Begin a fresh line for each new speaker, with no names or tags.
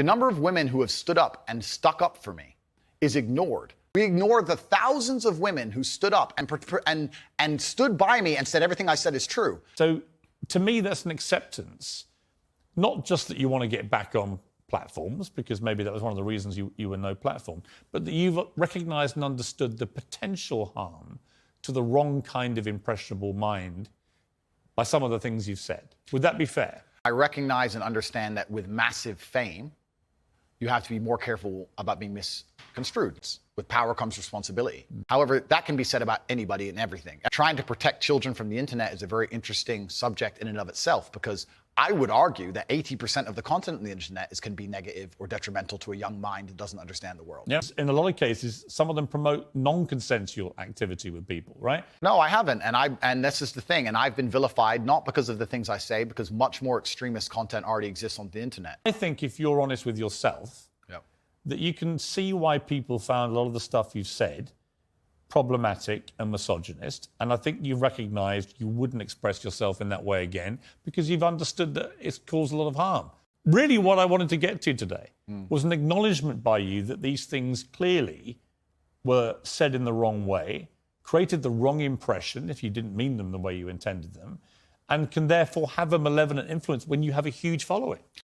The number of women who have stood up and stuck up for me is ignored. We ignore the thousands of women who stood up and stood by me and said everything I said is true.
So to me, that's an acceptance, not just that you want to get back on platforms, because maybe that was one of the reasons you were no platform, but that you've recognized and understood the potential harm to the wrong kind of impressionable mind by some of the things you've said. Would that be fair?
I recognize and understand that with massive fame, you have to be more careful about being misconstrued. With power comes responsibility. However, that can be said about anybody and everything. Trying to protect children from the internet is a very interesting subject in and of itself, because I would argue that 80% of the content on the internet can be negative or detrimental to a young mind that doesn't understand the world.
Yes. In a lot of cases, some of them promote non-consensual activity with people, right?
No, I haven't. And this is the thing. And I've been vilified, not because of the things I say, because much more extremist content already exists on the internet.
I think if you're honest with yourself, that you can see why people found a lot of the stuff you've said problematic and misogynist. And I think you've recognized you wouldn't express yourself in that way again, because you've understood that it's caused a lot of harm. Really, what I wanted to get to today was an acknowledgement by you that these things clearly were said in the wrong way, created the wrong impression if you didn't mean them the way you intended them, and can therefore have a malevolent influence when you have a huge following.